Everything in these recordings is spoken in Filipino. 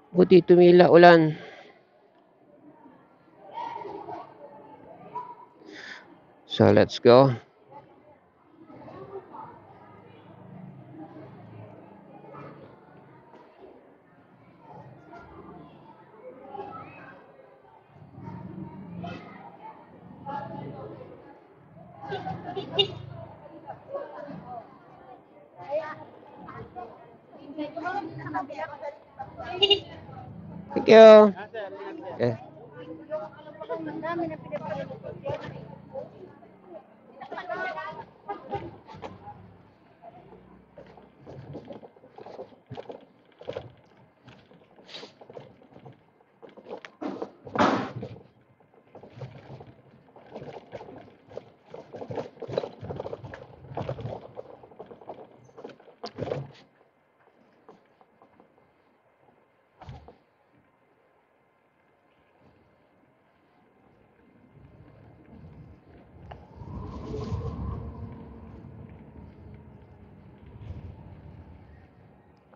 Buti tumila ulan. So let's go. Thank you. Okay.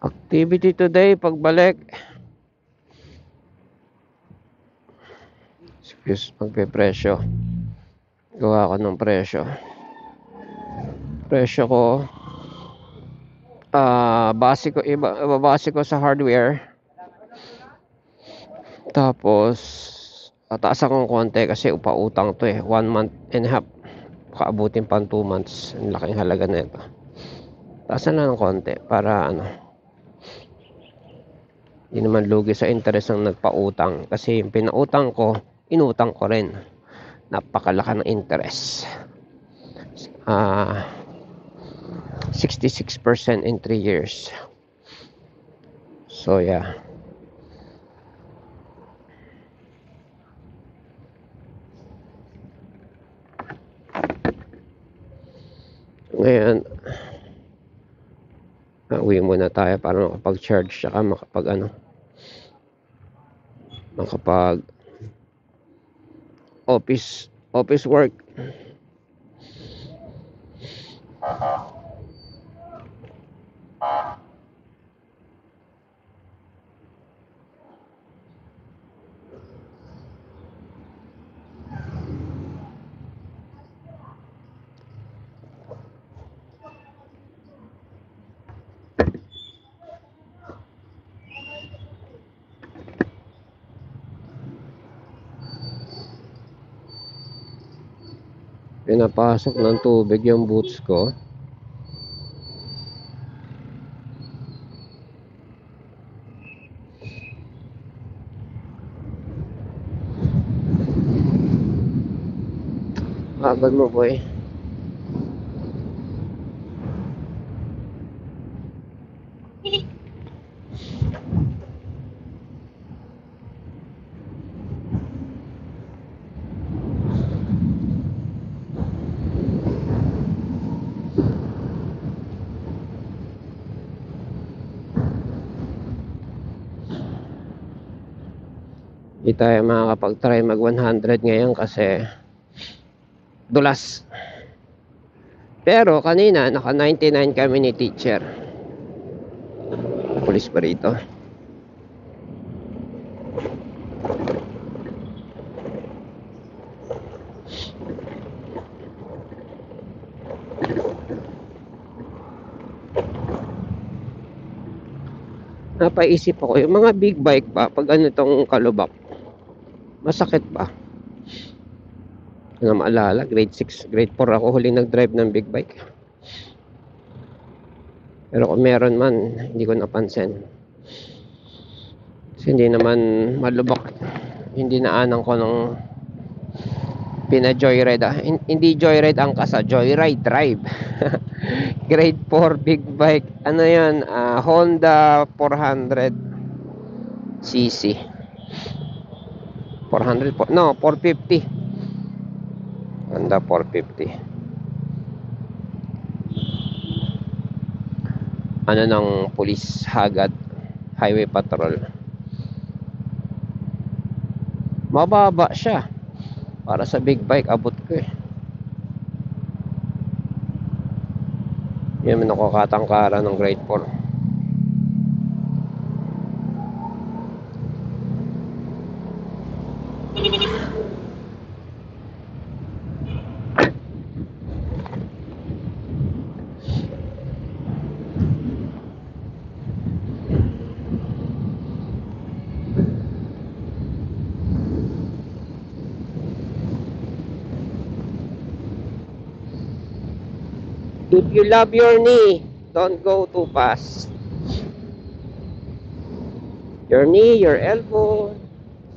Activity today, pagbalik. Excuse, magpe-presyo. Gawa ko ng presyo. Presyo ko, ibabase ko sa hardware. Tapos, tataas akong konti kasi upautang to 1 month and a half. Kaabutin pang 2 months. Ang laking halaga na ito. Taasan na ng konti para hindi naman lugi sa interest ng nagpautang. Kasi yung pinautang ko, inutang ko rin. Napakalaki ng interest. 66% in 3 years. So yeah. Ngayon, uwi muna tayo para makapag-charge saka makapag office work. Pinapasok ng tubig yung boots ko. Agad mo, boy. Hindi tayo makakapag-try mag 100 ngayon kasi dulas. Pero kanina naka 99 kami ni teacher. Pulis pa rito. Napaisip ako, yung mga big bike pa, pag itong kalubak, masakit pa. Ano maalala, grade 6, grade 4 ako huling nag-drive ng big bike. Pero kung meron man, hindi ko napansin. Kasi hindi naman malubak. Hindi naanan ko nung pina-joyride. Hindi joyride ang kasa, joyride drive. Grade 4 big bike. Ano yan? Honda 400cc. 450. Honda 450. Ano ng police hagad, highway patrol. Mababa siya. Para sa big bike, abot ko Yan, nakakatangkara ng grade 4. If you love your knee, don't go too fast. Your knee, your elbow,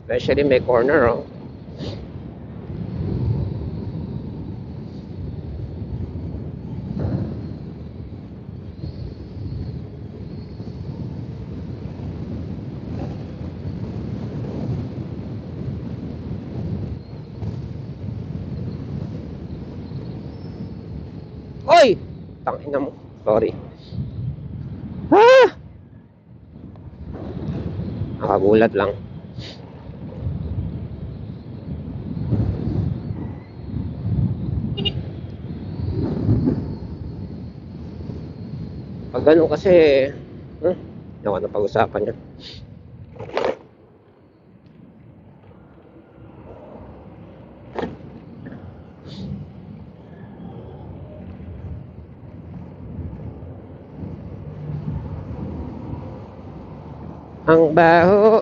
especially may corner, oh. Oy! Tangina mo. Sorry. Ah! Nakagulat lang. Pag ganun kasi, hindi ako na pag-usapan yan. Ang baho.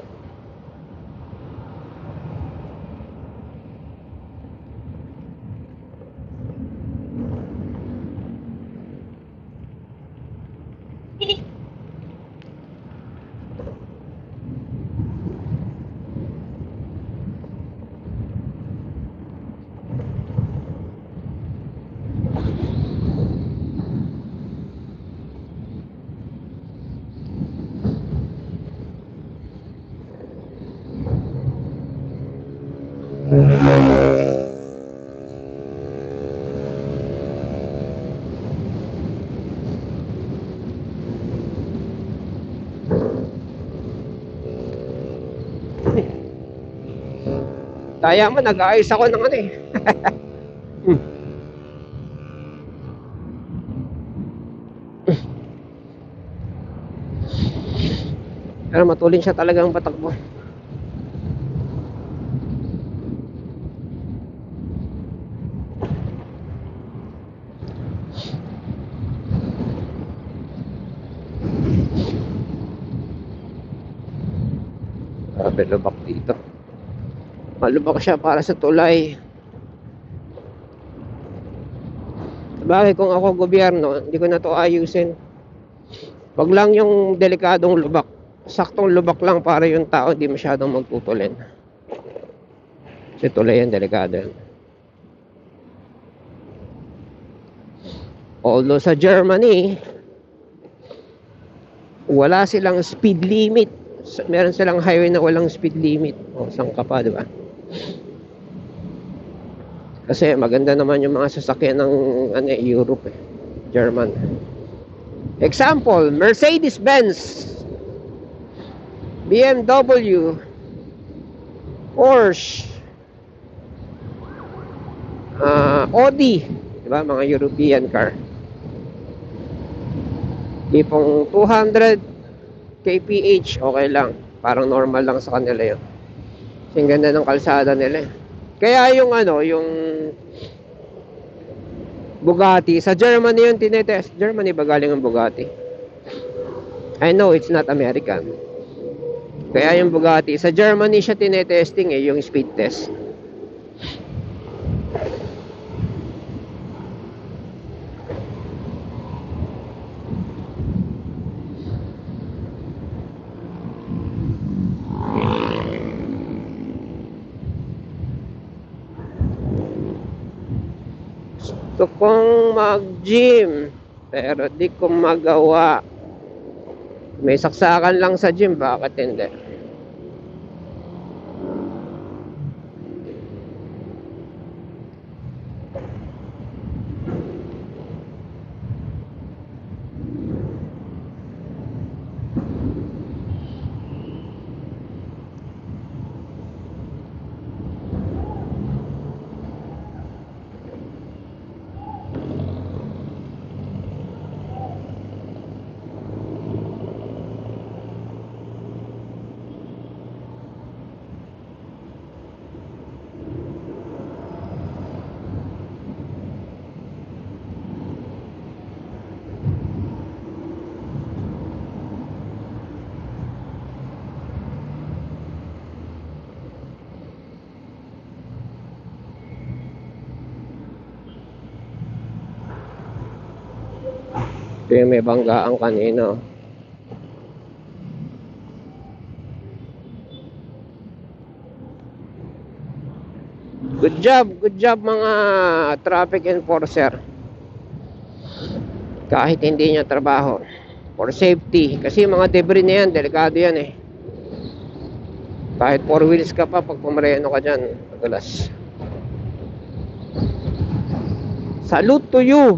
Kaya mo, nag-aayos ako ng ano eh. Pero matulin siya talagang patakbo. Grabe, lubak dito. Malubak siya para sa tulay. Bakit kung ako gobyerno, hindi ko na to ayusin. Wag lang yung delikadong lubak. Saktong lubak lang para yung tao hindi masyadong magtutulin. Kasi tulay yan, delikado yan. Although sa Germany, wala silang speed limit. Meron silang highway na walang speed limit. O, saan ka pa, di ba? Kasi maganda naman yung mga sasakyan ng Europe eh. German. Example, Mercedes-Benz, BMW, Porsche, Audi, diba? Mga European car. Tipong 200 kph, okay lang. Parang normal lang sa kanila yun. Kasi ang ganda ng kalsada nila eh. Kaya yung yung Bugatti, sa Germany yung tinetest. Germany ba galing ang Bugatti? I know it's not American. Kaya yung Bugatti, sa Germany siya tinetesting eh, yung speed test. Gusto kong mag-gym, pero di ko magawa. May saksakan lang sa gym, bakit hindi? Ito yung may banggaan kanina. Good job mga traffic enforcer. Kahit hindi niya trabaho. For safety. Kasi mga debris na yan, delikado yan eh. Kahit 4 wheels ka pa, pag pumareno ka dyan, madalas. Salute to you!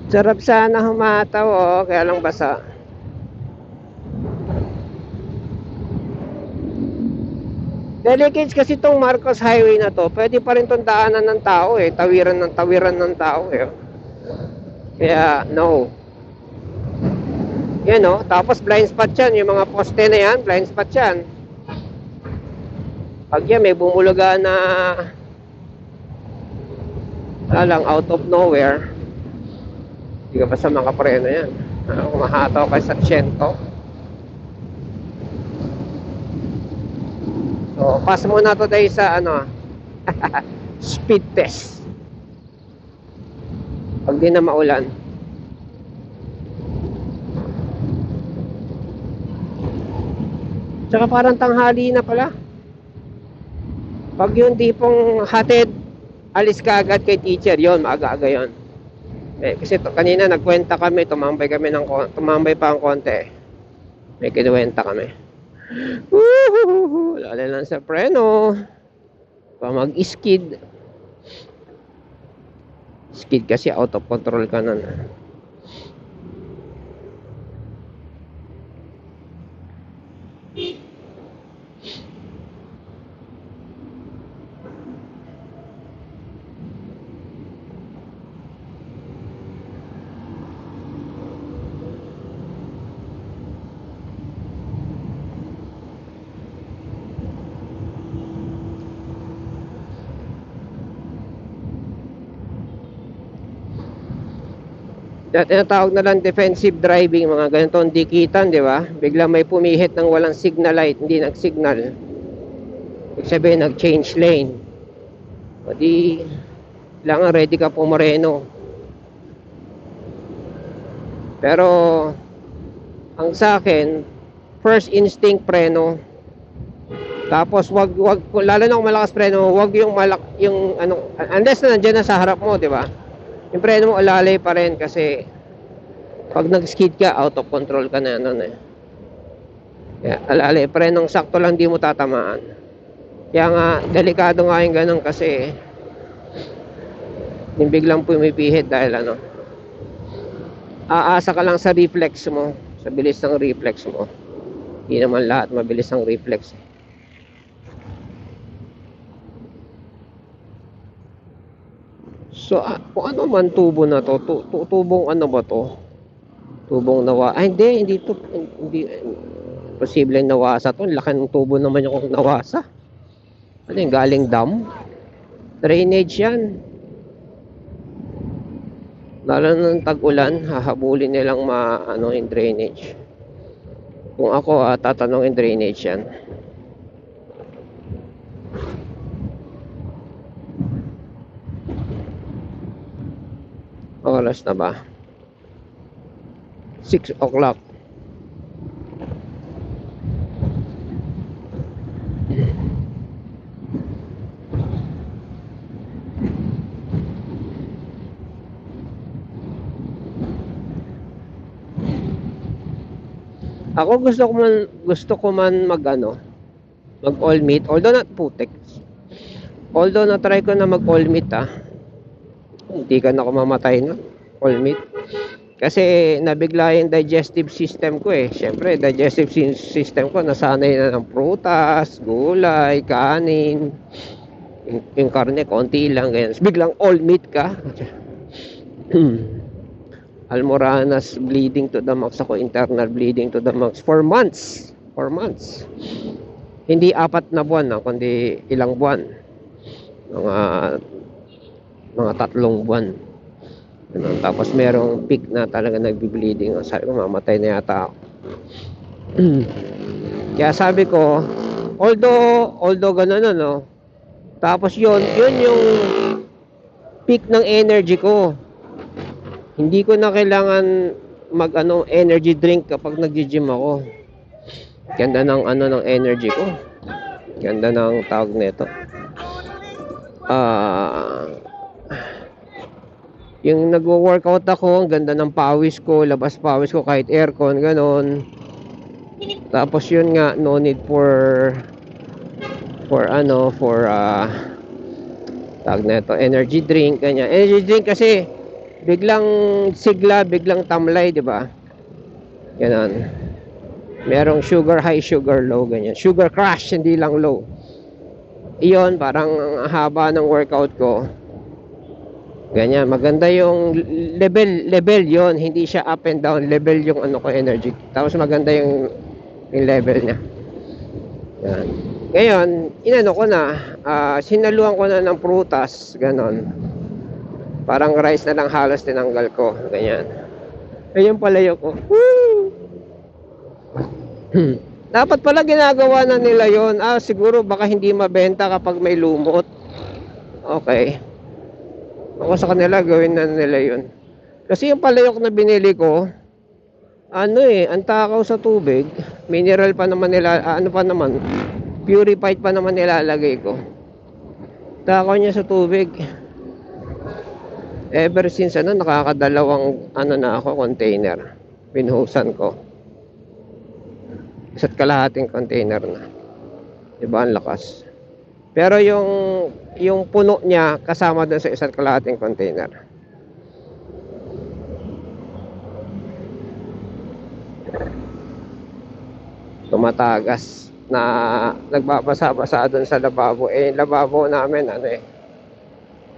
Sarap sana humataw, oh, kaya lang basa. Delicate kasi itong Marcos Highway na to. Pwede pa rin itong daanan ng tao eh. Tawiran ng tao eh. Kaya no. Yan oh. Tapos blind spot yan. Yung mga poste na yan, blind spot yan. Pag yan may bumulaga na lang out of nowhere, hindi ka basta makapreno yan. Kumahataw ka sa siyento. So, pass muna to tayo sa speed test. Pag di na maulan. Tsaka parang tanghali na pala. Pag yung tipong hatid, alis ka agad kay teacher, yon maaga-aga yon. Kasi kanina nagkwenta kami, tumambay pa ang konti. May kinuwenta kami. Woohoo! Lalo lang sa preno. Pa mag-skid. Skid kasi out of control ka nun. Tinatawag na lang defensive driving, mga ganitong dikitan, di ba? Bigla may pumihit ng walang signal light, hindi nag-signal. Ibig sabihin, nag-change lane. O di, kailangan ready ka pumareno. Pero, ang sa akin, first instinct preno. Tapos, wag lalo na kung malakas preno, wag yung unless na nandiyan na sa harap mo, di ba? Yung preno mo alalay pa rin kasi pag nag-skid ka, out of control ka na nun eh. Kaya alalay, prenong sakto lang, di mo tatamaan. Kaya nga, delikado nga yung ganun kasi yung biglang pumipihit dahil aasa ka lang sa reflex mo, sa bilis ng reflex mo. Hindi naman lahat mabilis ang reflex. So, kung ano man tubo na to, tubong ano ba to? Tubong nawa. Ay, hindi to, hindi, posibleng nawasa to. Laki ng tubo naman yung nawasa. Ano yung galing dam? Drainage yan. Lalo ng tag-ulan, hahabulin nilang yung drainage. Kung ako, tatanungin drainage yan. Oras na ba? 6 o'clock. Ako gusto ko man mag ano, mag all meat, although not putek. Although na try ko na mag all meat hindi ka na ako mamatay no, all meat. Kasi nabigla yung digestive system ko eh. Siyempre, digestive system ko nasanay na ng prutas, gulay, kanin. Yung karne, konti lang. Ganyan. Biglang all meat ka. Almoranas, bleeding to the max ako. Internal bleeding to the max. For months. For months. Hindi 4 na buwan kundi ilang buwan. Mga 3 buwan. Ganun. Tapos merong peak na talaga nagbi-bleeding. Sabi ko, mamatay na yata ako. Kaya sabi ko, although ganun no. Tapos yun yung peak ng energy ko. Hindi ko na kailangan mag energy drink kapag nagji-gym ako. Ganda ng ng energy ko. Ganda ng tawag nito. Yung nagwo-workout ako, ang ganda ng pawis ko, labas pawis ko kahit aircon, ganon. Tapos yun nga, no need for tag na ito, energy drink, ganyan. Energy drink kasi biglang sigla, biglang tamlay, di ba? Ganon. Merong sugar high, sugar low, ganyan. Sugar crash, hindi lang low. Iyon, parang haba ng workout ko. Ganyan, maganda yung level yon, hindi siya up and down, level yung ko energy. Tapos maganda yung level niya. Yan. Ngayon, inano ko na, sinaluan ko na ng prutas, ganon. Parang rice na lang halos tinanggal ko, ganyan. Ayun pala yung ko. Dapat pala ginagawa na nila yon. Siguro baka hindi mabenta kapag may lumot. Okay. Ako sa kanila, gawin na nila yun. Kasi yung palayok na binili ko, ang takaw sa tubig, mineral pa naman nila, purified pa naman nilalagay ko. Takaw niya sa tubig. Ever since, nakakadalawang, na ako, container. Pinuhusan ko. Isa't kalahating container na. Diba, ang lakas. Pero yung puno niya kasama doon sa isang kalahating container. Tumatagas na nagbabasa-basa doon sa lababo. Lababo namin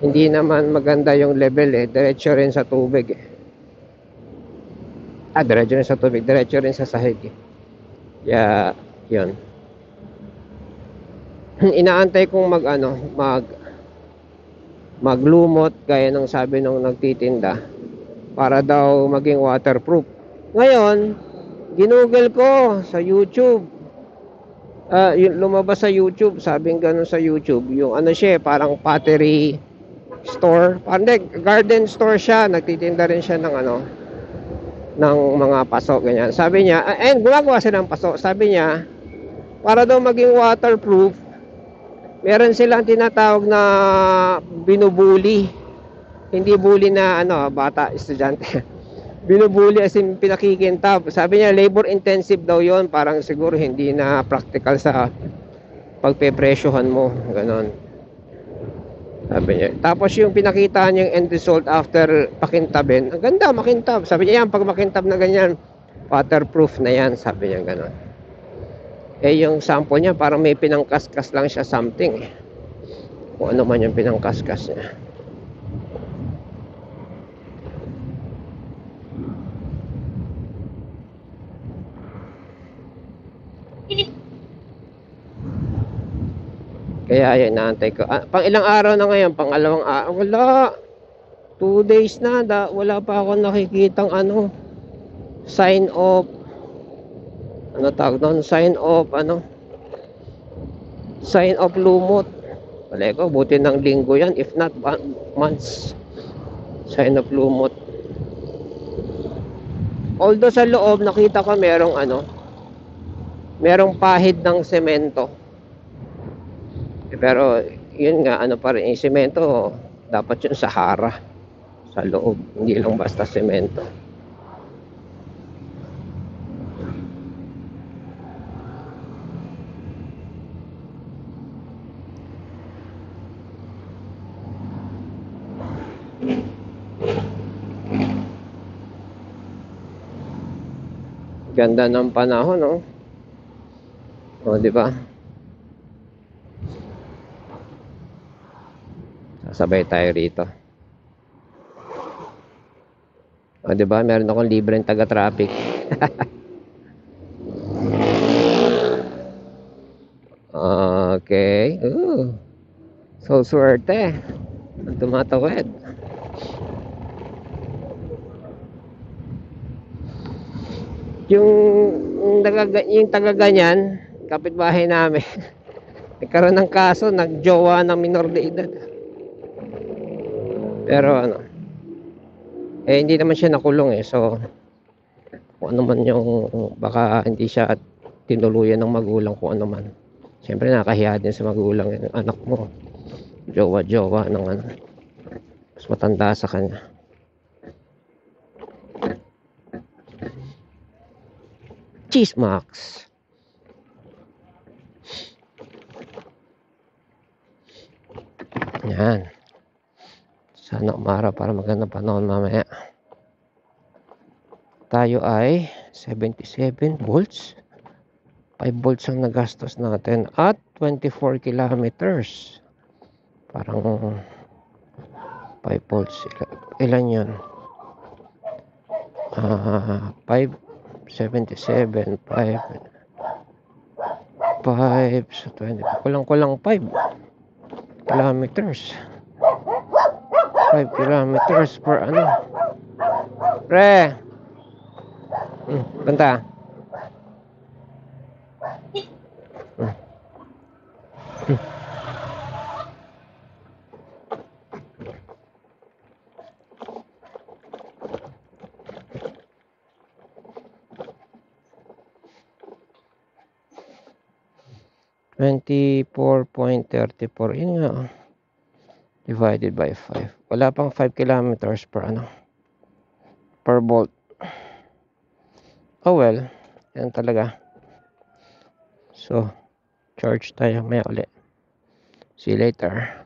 hindi naman maganda yung level diretso rin sa tubig diretso rin sa tubig, diretso rin sa sahig Kaya yun. Inaantay kong maglumot gaya ng sabi nung nagtitinda para daw maging waterproof. Ngayon, ginugol ko sa YouTube. Yung lumabas sa YouTube, sabing ganun sa YouTube, yung siya, parang pottery store, parang garden store siya, nagtitinda rin siya ng ng mga paso, ganyan. Sabi niya, and gumagawa siya ng paso. Sabi niya, para daw maging waterproof, meron silang tinatawag na binubuli. Hindi bully na bata, estudyante. Binubuli as in pinakikintab. Sabi niya labor intensive daw 'yon, parang siguro hindi na practical sa pagpepresyohan mo, ganon. Sabi niya. Tapos yung pinakita niya yung end result after pakintabin, ang ganda makintab. Sabi niya, yan pag makintab na ganyan, waterproof na yan, sabi niya ganon. Yung sample niya, parang may pinangkaskas lang siya something. Kung ano man yung pinangkaskas niya. Kaya yan, naantay ko. Pang ilang araw na ngayon? Pangalawang araw? Wala. 2 days na. Wala pa ako nakikitang sign of tawag doon? Sign of lumot. Wala ko, buti ng linggo yan, if not months. Sign of lumot. Although sa loob, nakita ko merong pahid ng semento. Pero, yun nga, pa rin, yung semento, dapat yun Sahara. Sa loob, hindi lang basta semento. Ganda ng panahon, no? O, di ba? Sasabay tayo rito. O, di ba? Meron akong libreng taga-traffic. Okay. Ooh. So, swerte. Ang tumatawid. Yung taga-ganyan, kapitbahay namin, nagkaroon ng kaso, nagjowa ng minor de edad. Pero ano, hindi naman siya nakulong so kung ano man yung, baka hindi siya tinuluyan ng magulang, kung ano man. Siyempre nakakahiya din sa magulang yung anak mo, jowa-jowa ng ano, mas matanda sa kanya. Cheese Max. Yan. Sana umaraw para maganda panahon mamaya. Tayo ay 77 volts. 5 volts ang nagastos natin at 24 kilometers. Parang 5 volts. Ilan yun? 577, 5 so 20. Kulang-kulang 5 kilometers. 5 kilometers per ano. Pre! Banta. 24.34. Yun nga. Divided by 5. Wala pang 5 kilometers per ano. Per volt. Oh well. Yan talaga. So, charge tayo maya ulit. See you later.